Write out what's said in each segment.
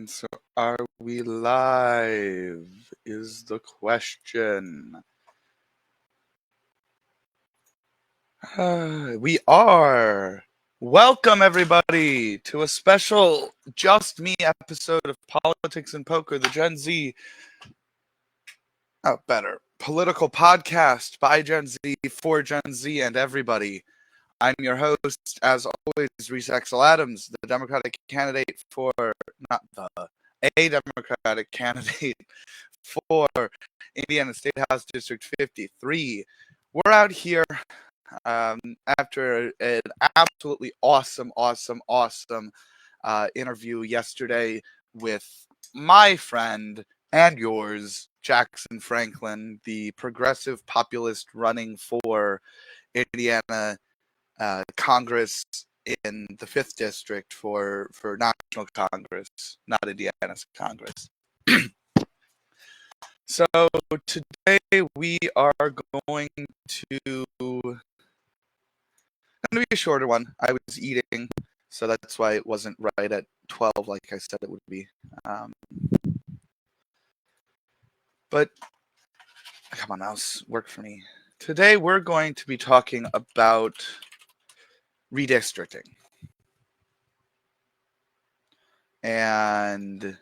So are we live is the question. We are. Welcome everybody to a special Just Me episode of Politics and Poker, the Gen Z, political podcast by Gen Z, for Gen Z and everybody. I'm your host, as always, Axel-Adams, the Democratic candidate for, a Democratic candidate for Indiana State House District 53. We're out here after an absolutely awesome interview yesterday with my friend and yours, Jackson Franklin, the progressive populist running for Indiana Congress in the 5th District for National Congress, not Indiana's Congress. So today we are going to be a shorter one. I was eating, so that's why it wasn't right at 12 like I said it would be. But come on, mouse, work for me. Today we're going to be talking about redistricting. And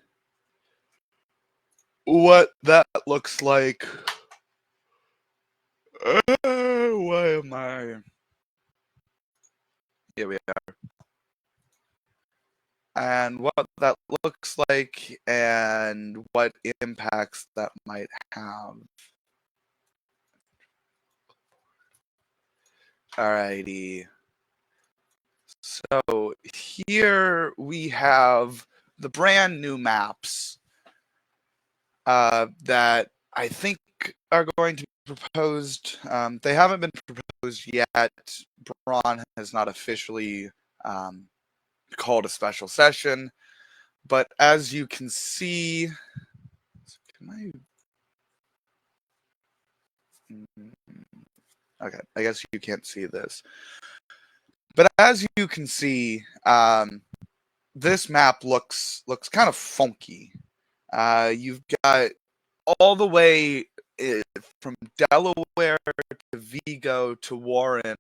what that looks like. Why am I? Here we are. And what that looks like and what impacts that might have. Alrighty. So here we have the brand new maps that I think are going to be proposed. They haven't been proposed yet. Braun has not officially called a special session, but as you can see, okay, I guess you can't see this, but as you can see, this map looks kind of funky. You've got all the way from Delaware to Vigo to Warren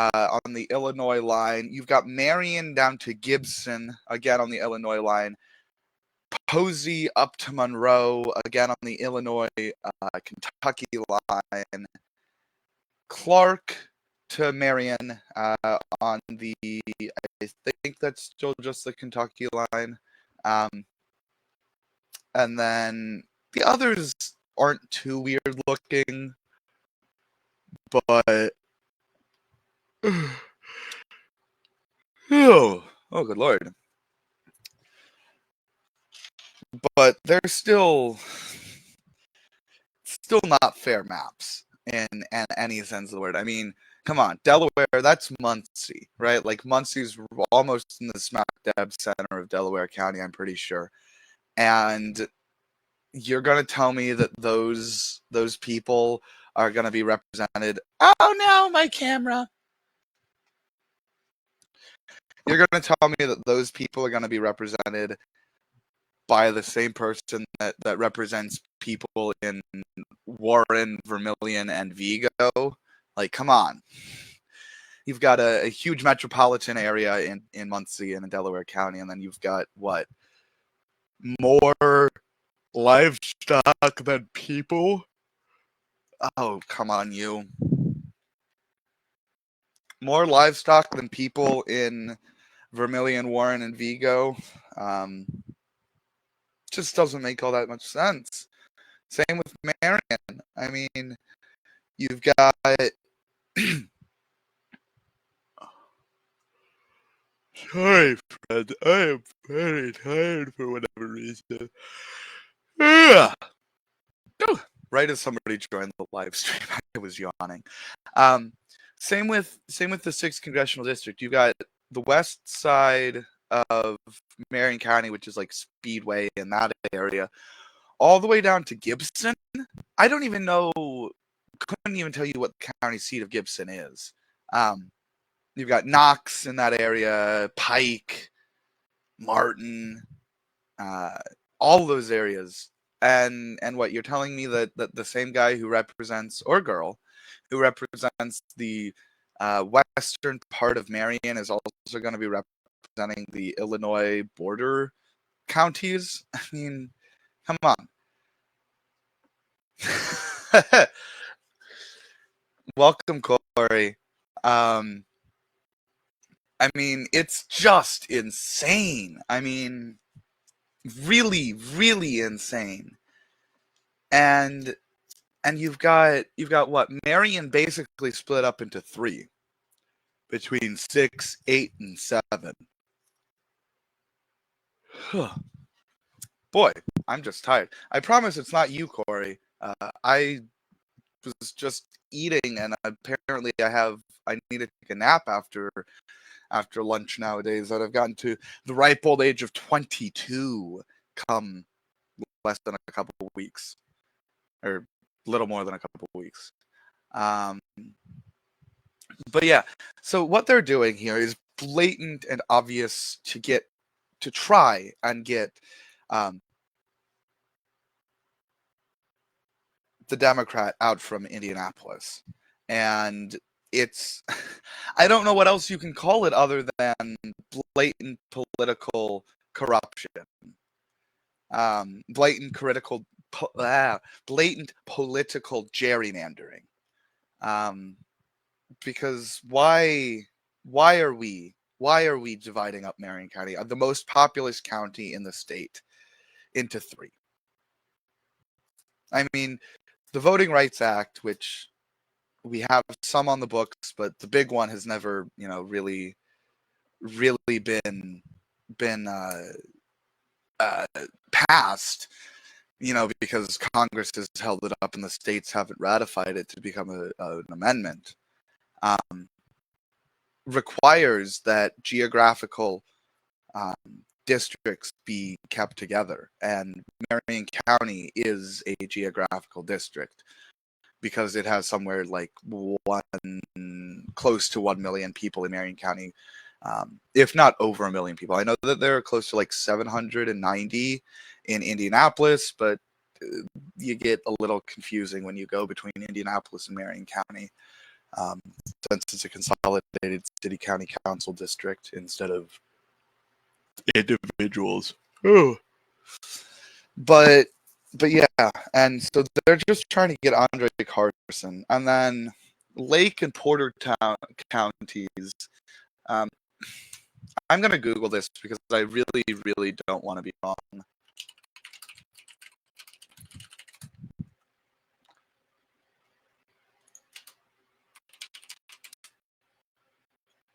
on the Illinois line. You've got Marion down to Gibson, again on the Illinois line. Posey up to Monroe, again on the Illinois Kentucky line. Clark to Marion on the, I think that's still just the Kentucky line. And then the others aren't too weird looking, but oh good lord. But they're still not fair maps in any sense of the word. I mean, come on, Delaware, that's Muncie, right? Like Muncie's almost in the smack dab center of Delaware County, I'm pretty sure. And you're gonna tell me that those people are gonna be represented. Oh no, my camera. You're gonna tell me that those people are gonna be represented by the same person that represents people in Warren, Vermilion, and Vigo. Like, come on. You've got a huge metropolitan area in Muncie and in Delaware County, and then you've got what? More livestock than people? Oh, come on, you. More livestock than people in Vermilion, Warren, and Vigo. Just doesn't make all that much sense. Same with Marion. I mean, you've got sorry, friend. I am very tired for whatever reason. Right as somebody joined the live stream, I was yawning. Same with the 6th congressional district. You've got the west side of Marion County, which is like Speedway in that area, all the way down to Gibson. I don't even know, couldn't even tell you what the county seat of Gibson is. You've got Knox in that area, Pike, Martin, all those areas. And what you're telling me that the same guy who represents, or girl, who represents the western part of Marion is also going to be representing the Illinois border counties? I mean, come on. Welcome, Corey. I mean, it's just insane. I mean, really, really insane. And you've got what? Marion basically split up into three, between 6, 8, and 7. Boy, I'm just tired. I promise it's not you, Corey. I was just eating, and apparently I need to take a nap after lunch nowadays. That I've gotten to the ripe old age of 22 come less than a couple of weeks, or little more than a couple of weeks. But yeah, so what they're doing here is blatant and obvious to try and get the Democrat out from Indianapolis. And it's, I don't know what else you can call it other than blatant political corruption. Blatant political gerrymandering. Because why are we dividing up Marion County, the most populous county in the state, into three? I mean, the Voting Rights Act, which we have some on the books, but the big one has never, really been passed, because Congress has held it up and the states haven't ratified it to become an amendment. Requires that geographical districts be kept together, and Marion County is a geographical district because it has somewhere like close to 1 million people in Marion County, if not over 1 million people. I know that there are close to like 790 in Indianapolis, but you get a little confusing when you go between Indianapolis and Marion County, since it's a consolidated city county council district instead of individuals. Oh. But yeah, and so they're just trying to get Andre Carson, and then Lake and Porter counties. I'm gonna Google this because I really, really don't want to be wrong.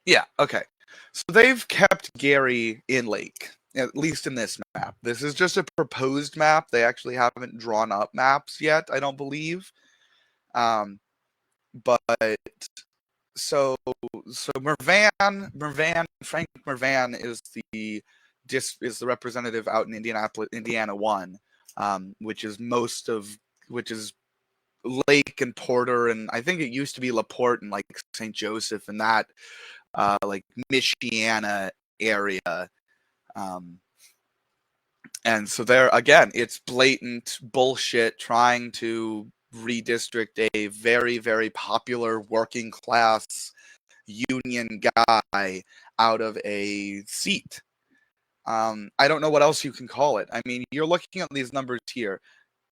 Yeah, okay. So they've kept Gary in Lake, at least in this map. This is just a proposed map. They actually haven't drawn up maps yet, I don't believe. But so Frank Mervan is the representative out in Indianapolis, Indiana 1, which is Lake and Porter, and I think it used to be LaPorte and like St. Joseph and that like Michiana area. And so there again, it's blatant bullshit trying to redistrict a very, very popular working class union guy out of a seat. I don't know what else you can call it. I mean, you're looking at these numbers here.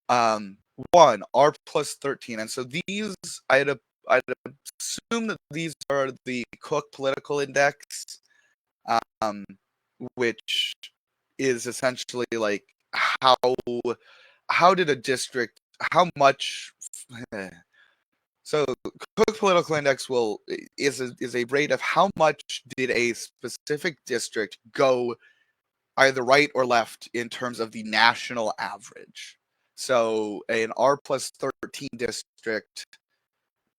1, R plus 13. And so these, I'd assume that these are the Cook Political Index, which is essentially like how did a district, how much. So Cook Political Index is a rate of how much did a specific district go either right or left in terms of the national average. So an R plus 13 district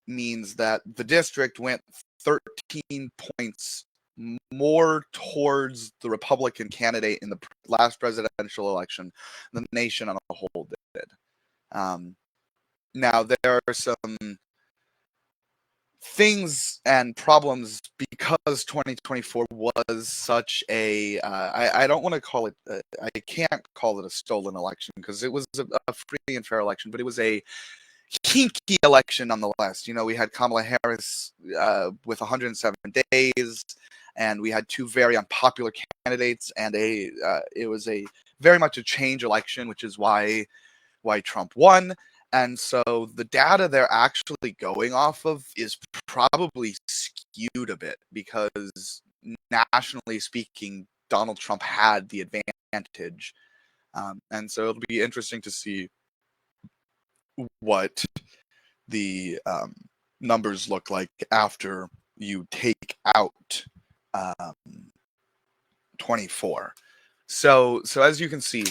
means that the district went 13 points more towards the Republican candidate in the last presidential election than the nation on a whole did. Now, there are some things and problems because 2024 was such a I don't want to call it I can't call it a stolen election because it was a free and fair election, but it was a kinky election nonetheless. You know, we had Kamala Harris with 107 days, and we had two very unpopular candidates, and it was a very much a change election, which is why Trump won. And so the data they're actually going off of is probably skewed a bit because nationally speaking, Donald Trump had the advantage. And so it'll be interesting to see what the numbers look like after you take out 24. So as you can see,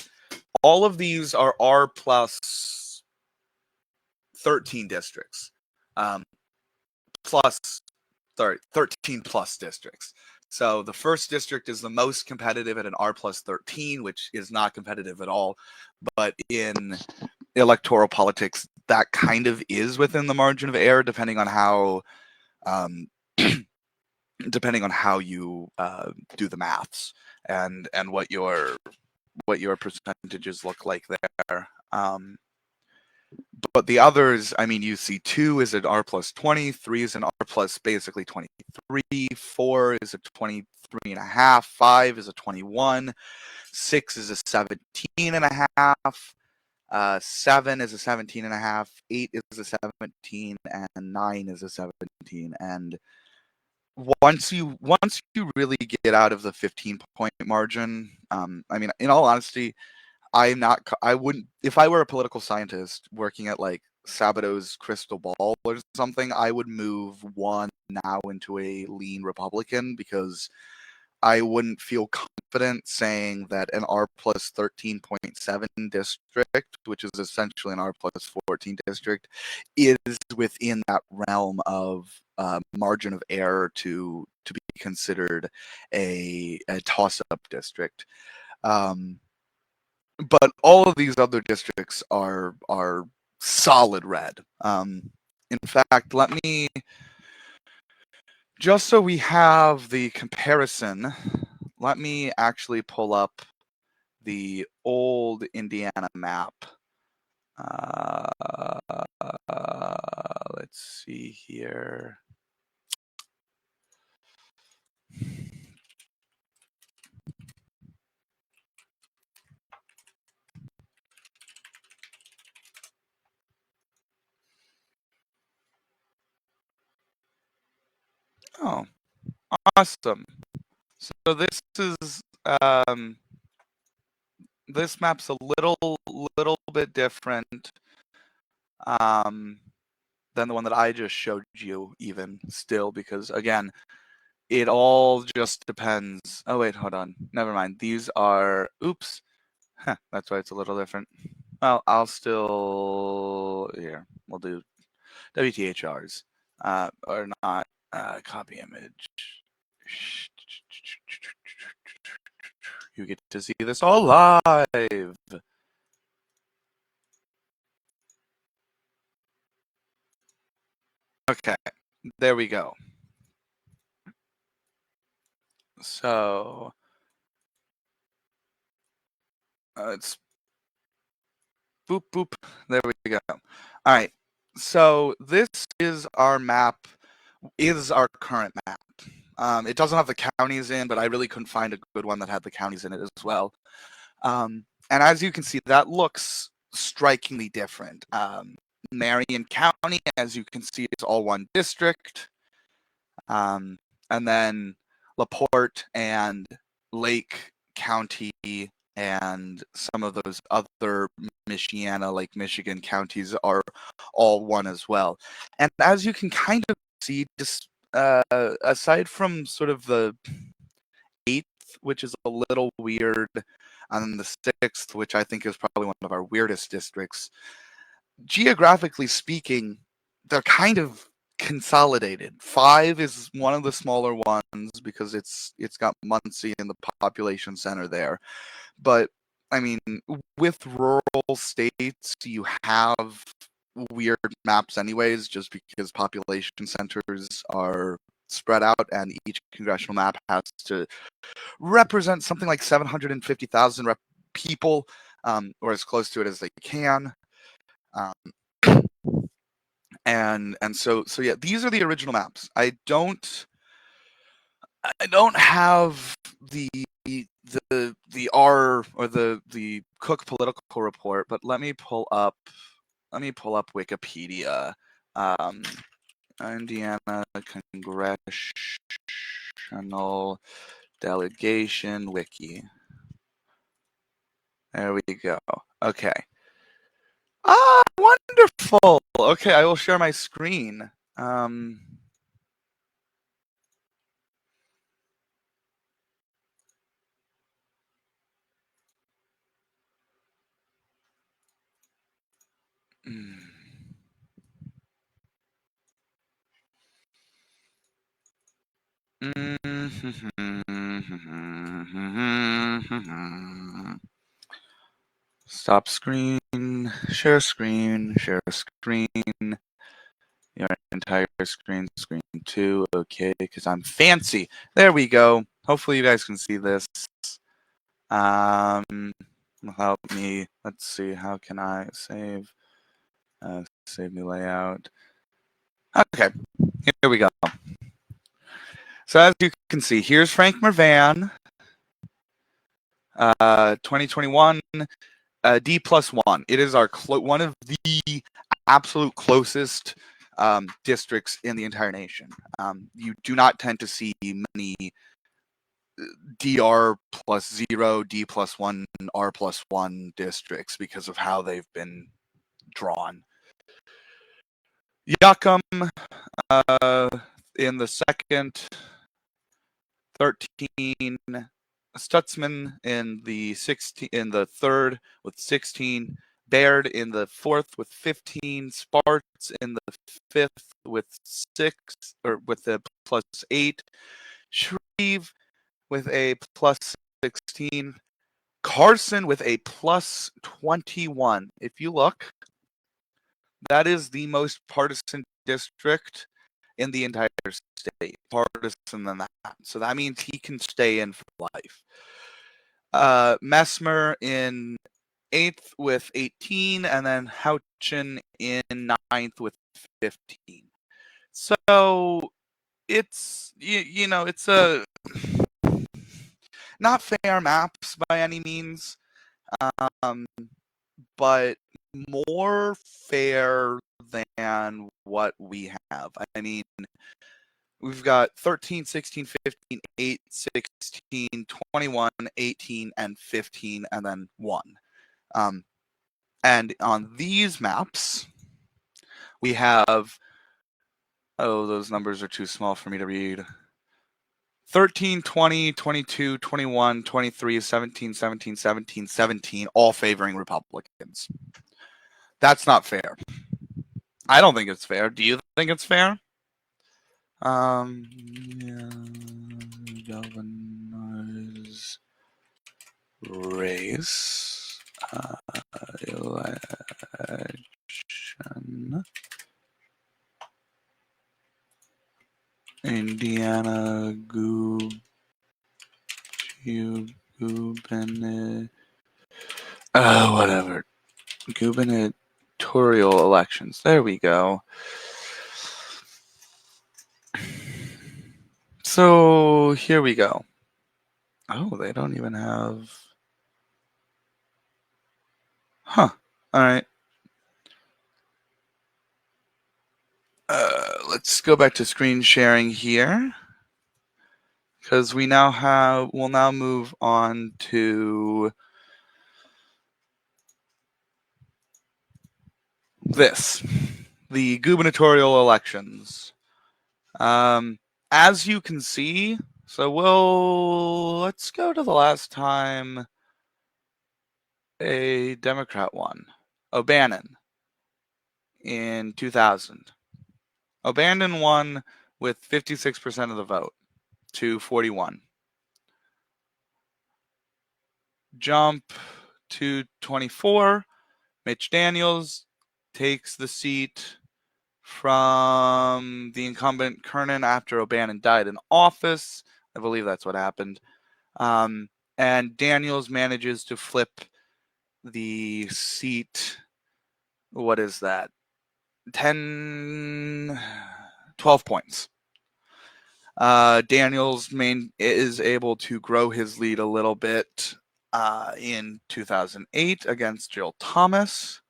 all of these are R plus 13 districts, plus 13 plus districts. So the first district is the most competitive at an R plus 13, which is not competitive at all. But in electoral politics, that kind of is within the margin of error, depending on how you do the maths and what your percentages look like there. But the others, I mean, you see 2 is an R plus 20, 3 is an R plus basically 23, 4 is a 23.5, 5 is a 21, 6 is a 17.5, 7 is a 17.5, 8 is a 17, and 9 is a 17. And once you really get out of the 15-point margin, I mean, in all honesty, I wouldn't, if I were a political scientist working at like Sabato's crystal ball or something, I would move one now into a lean Republican because I wouldn't feel confident saying that an R plus 13.7 district, which is essentially an R plus 14 district, is within that realm of margin of error to be considered a toss-up district. But all of these other districts are solid red. In fact, let me, just so we have the comparison, let me actually pull up the old Indiana map. Let's see here. Oh, awesome. So this is this map's a little bit different than the one that I just showed you, even still, because again, it all just depends. Oh wait, hold on. Never mind. These are, oops. Huh, that's why it's a little different. Well, I'll still, here, we'll do WTHRs, or not, copy image. You get to see this all live. Okay, there we go. So it's boop boop. There we go. All right. So this is our map. Is our current map. It doesn't have the counties in, but I really couldn't find a good one that had the counties in it as well. And as you can see, that looks strikingly different. Marion County, as you can see, is all one district. And then LaPorte and Lake County and some of those other Michiana, like Michigan counties are all one as well. And as you can kind of see, just aside from sort of the 8th, which is a little weird, and the 6th, which I think is probably one of our weirdest districts, geographically speaking, they're kind of consolidated. 5 is one of the smaller ones because it's got Muncie in the population center there. But I mean, with rural states, you have weird maps anyways, just because population centers are spread out and each congressional map has to represent something like 750,000 people, or as close to it as they can. And so yeah, these are the original maps. I don't have the R or the Cook political report, but let me pull up Wikipedia. Indiana Congressional Delegation Wiki. There we go. Okay. Ah, wonderful. Okay, I will share my screen. Stop screen, share screen, share screen. Your entire screen, screen 2. Okay, because I'm fancy. There we go. Hopefully you guys can see this. Help me. Let's see. How can I save? Save new layout. Okay, here we go. So as you can see, here's Frank Mervan. 2021, D+1. It is our one of the absolute closest districts in the entire nation. You do not tend to see many DR +0, D+1, R+1 districts because of how they've been drawn. Yuckum in the second, 13. Stutzman in the third with 16. Baird in the fourth with 15. Sparts in the fifth with 6, or with a +8. Shreve with a +16. Carson with a +21. If you look, that is the most partisan district in the entire state. Partisan than that. So that means he can stay in for life. Messmer in 8th with 18, and then Houchin in 9th with 15. So it's, you know, it's a not fair maps by any means, but more fair than what we have. I mean, we've got 13, 16, 15, 8, 16, 21, 18, and 15, and then 1. And on these maps, we have, oh, those numbers are too small for me to read. 13, 20, 22, 21, 23, 17, 17, 17, 17, all favoring Republicans. That's not fair. I don't think it's fair. Do you think it's fair? Yeah, governor's race election. Indiana whatever. Gubernatorial elections. There we go. So here we go. Oh, they don't even have. Huh. All right. Let's go back to screen sharing here, because we'll now move on to this, the gubernatorial elections. As you can see, so let's go to the last time a Democrat won. O'Bannon in 2000. O'Bannon won with 56% of the vote to 41. Jump to 24. Mitch Daniels takes the seat from the incumbent Kernan after O'Bannon died in office. I believe that's what happened. And Daniels manages to flip the seat. What is that? 10, 12 points. Daniels is able to grow his lead a little bit in 2008 against Jill Thomas.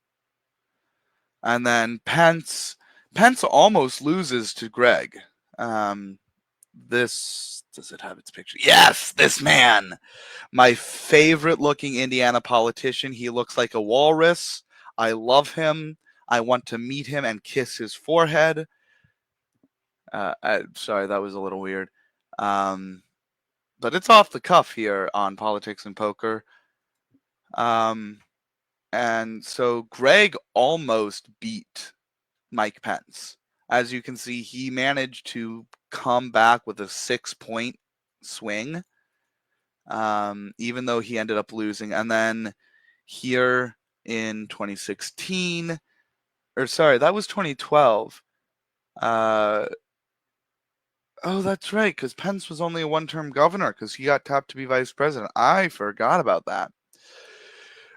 And then Pence almost loses to Greg. This, does it have its picture? Yes, this man. My favorite looking Indiana politician. He looks like a walrus. I love him. I want to meet him and kiss his forehead. Sorry, that was a little weird. But it's off the cuff here on Politics and Poker. And so Greg almost beat Mike Pence. As you can see, he managed to come back with a 6-point swing, even though he ended up losing. And then here in 2016, or sorry, that was 2012. Oh, that's right, because Pence was only a one-term governor because he got tapped to be vice president. I forgot about that.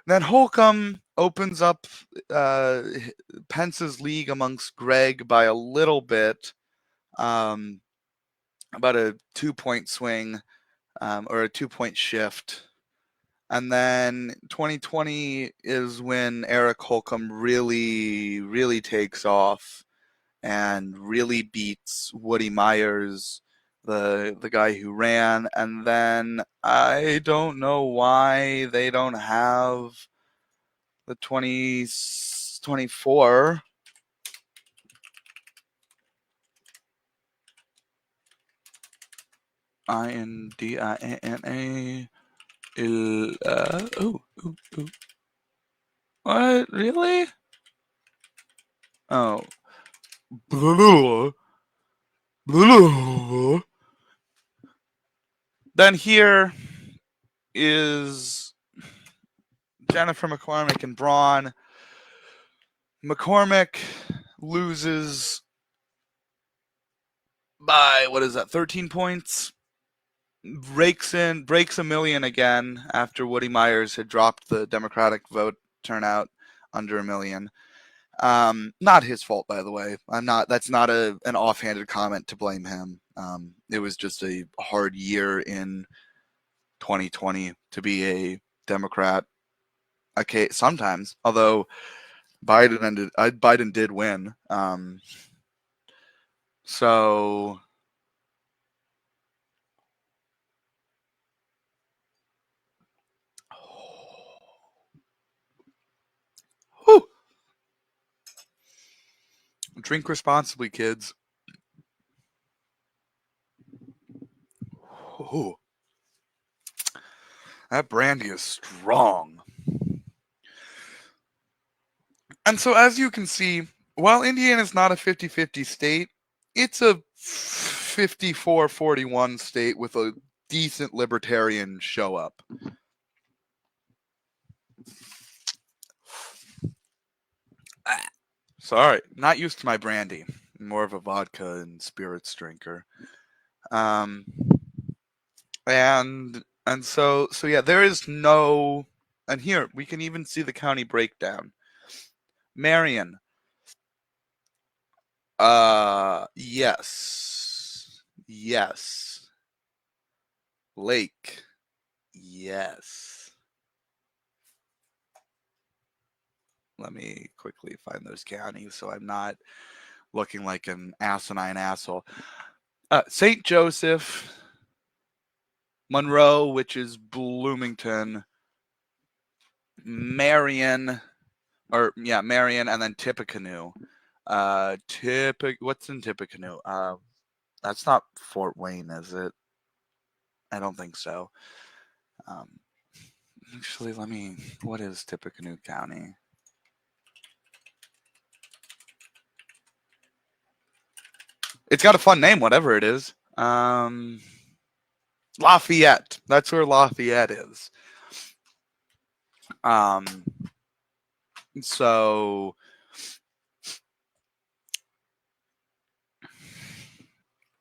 Then Holcomb opens up Pence's league amongst Greg by a little bit, about a 2-point swing or a 2-point shift. And then 2020 is when Eric Holcomb really, really takes off and really beats Woody Myers, the guy who ran. And then I don't know why they don't have the 2024. INDIANA. What? Really? Oh. Then here is Jennifer McCormick and Braun. McCormick loses by, 13 points. Breaks a million again after Woody Myers had dropped the Democratic vote turnout under a million. Not his fault, by the way. That's not an offhanded comment to blame him. It was just a hard year in 2020 to be a Democrat. Okay, sometimes, although Biden did win. So whew. Drink responsibly, kids. Ooh. That brandy is strong. And so as you can see, while Indiana is not a 50-50 state, it's a 54-41 state with a decent libertarian show up. Sorry, not used to my brandy. More of a vodka and spirits drinker. And so yeah, there is no, and here we can even see the county breakdown. Marion. Yes. Lake. Yes. Let me quickly find those counties so I'm not looking like an asinine asshole. St. Joseph, Monroe, which is Bloomington, Marion, and then Tippecanoe. What's in Tippecanoe? That's not Fort Wayne, is it? I don't think so. Actually, what is Tippecanoe County? It's got a fun name, whatever it is. Lafayette. That's where Lafayette is. So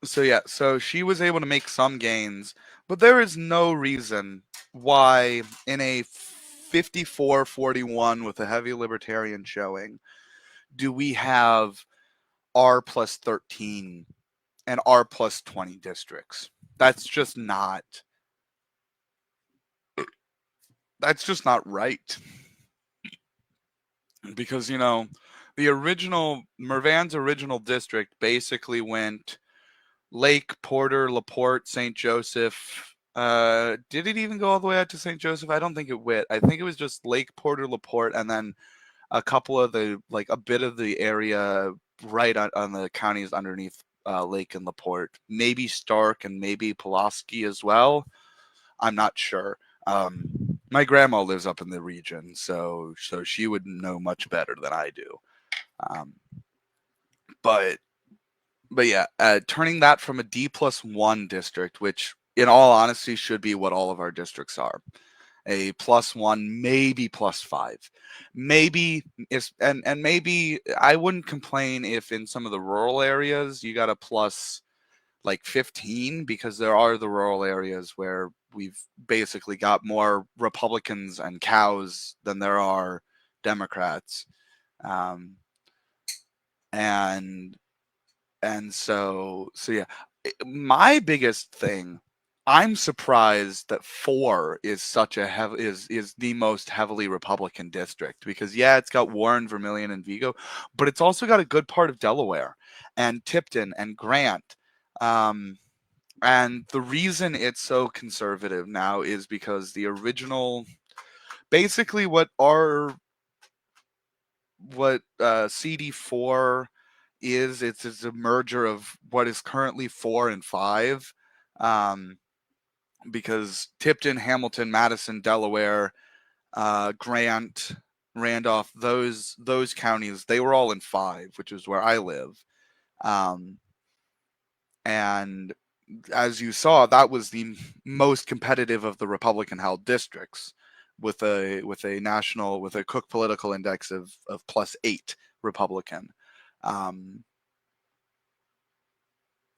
So yeah, so she was able to make some gains, but there is no reason why in a 54-41 with a heavy libertarian showing do we have R plus 13 and R plus 20 districts. That's just not right. Because, the original Mervan's original district basically went Lake, Porter, LaPorte, St. Joseph. Did it even go all the way out to St. Joseph? I don't think it went. I think it was just Lake, Porter, LaPorte, and then a couple of like a bit of the area right on the counties underneath Lake and LaPorte. Maybe Stark and maybe Pulaski as well. I'm not sure. My grandma lives up in the region, so she would know much better than I do. Um, but yeah, turning that from a D+1 district, which in all honesty should be what all of our districts are, a +1, maybe +5, maybe is and maybe I wouldn't complain if in some of the rural areas you got a plus like 15, because there are the rural areas where we've basically got more Republicans and cows than there are Democrats, um, and so yeah. My biggest thing, I'm surprised that 4 is such a is the most heavily Republican district, because yeah, it's got Warren, Vermilion, and Vigo, but it's also got a good part of Delaware and Tipton and Grant. And the reason it's so conservative now is because the original, basically what CD4 is, it's a merger of what is currently 4 and 5, um, because Tipton, Hamilton, Madison, Delaware, Grant, Randolph, those counties, they were all in 5, which is where I live, um, and as you saw, that was the most competitive of the Republican-held districts, with a Cook Political Index of +8 Republican, um,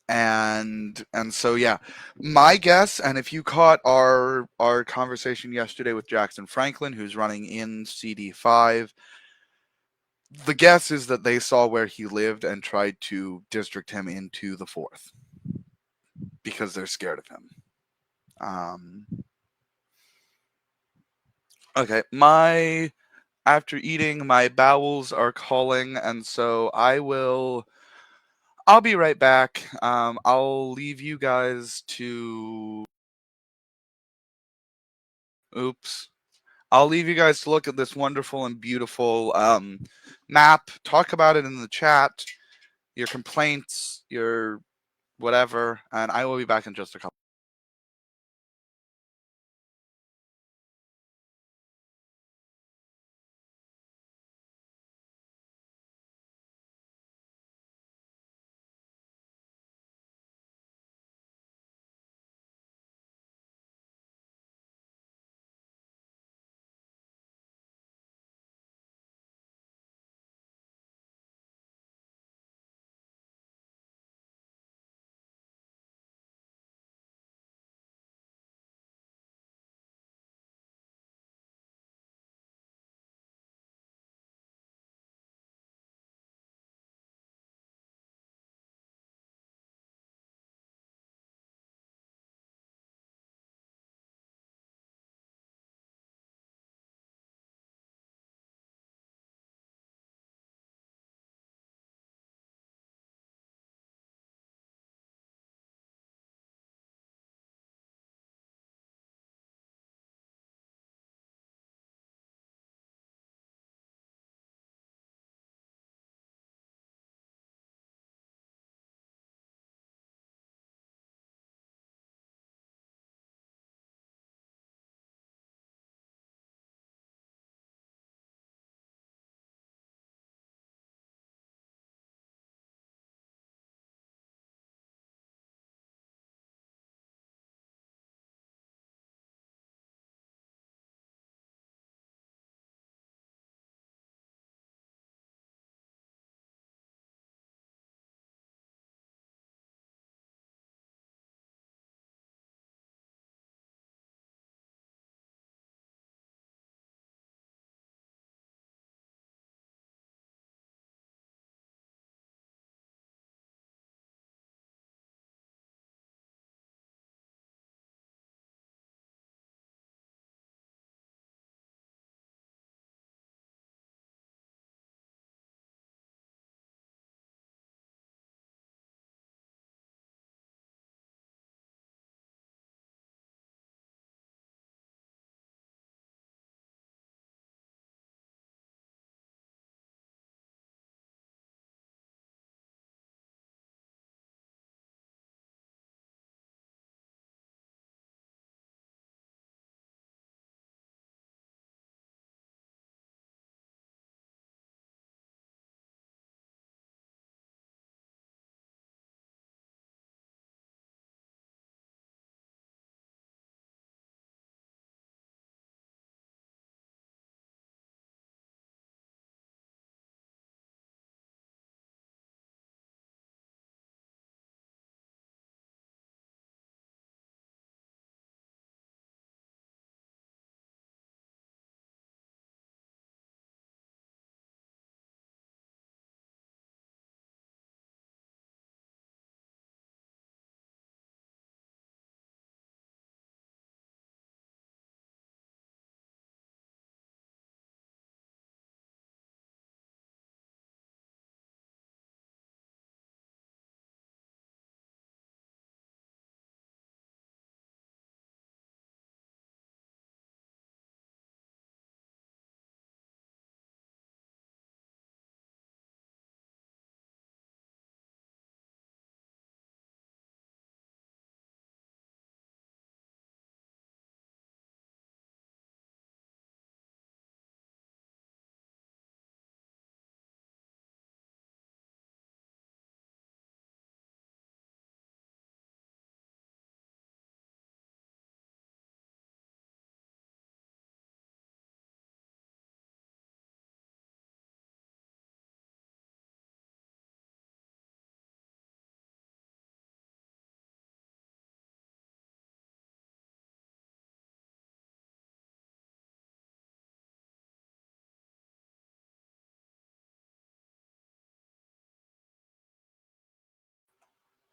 and so yeah, my guess, and if you caught our conversation yesterday with Jackson Franklin, who's running in CD5, the guess is that they saw where he lived and tried to district him into the 4th because they're scared of him. Um, okay, after eating, my bowels are calling, and so I'll be right back. I'll leave you guys to. Oops. I'll leave you guys to look at this wonderful and beautiful map. Talk about it in the chat, your complaints, your whatever, and I will be back in just a couple.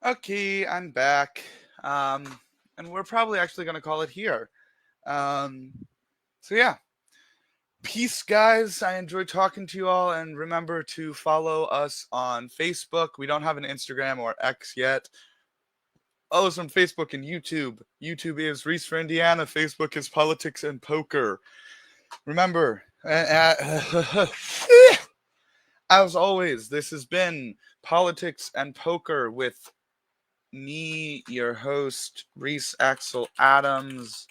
Okay, I'm back. And we're probably actually going to call it here. So yeah. Peace, guys. I enjoyed talking to you all, and remember to follow us on Facebook. We don't have an Instagram or X yet. Follow us on Facebook and YouTube. YouTube is Reese for Indiana. Facebook is Politics and Poker. Remember, as always, this has been Politics and Poker with me, your host, Reese Axel-Adams.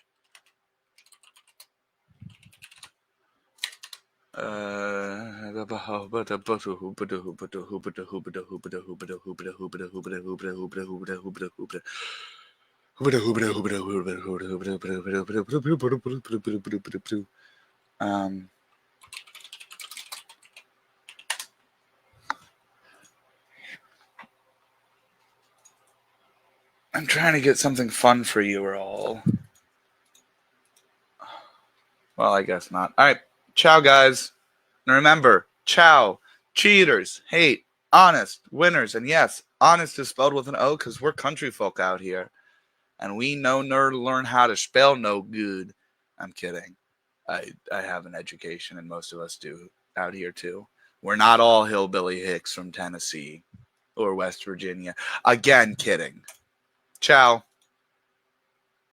I'm trying to get something fun for you all. Well, I guess not. All right. Ciao, guys. And remember, ciao, cheaters, hate, honest, winners. And yes, honest is spelled with an O because we're country folk out here. And we know nerd learn how to spell no good. I'm kidding. I have an education, and most of us do out here too. We're not all hillbilly hicks from Tennessee or West Virginia. Again, kidding. Ciao.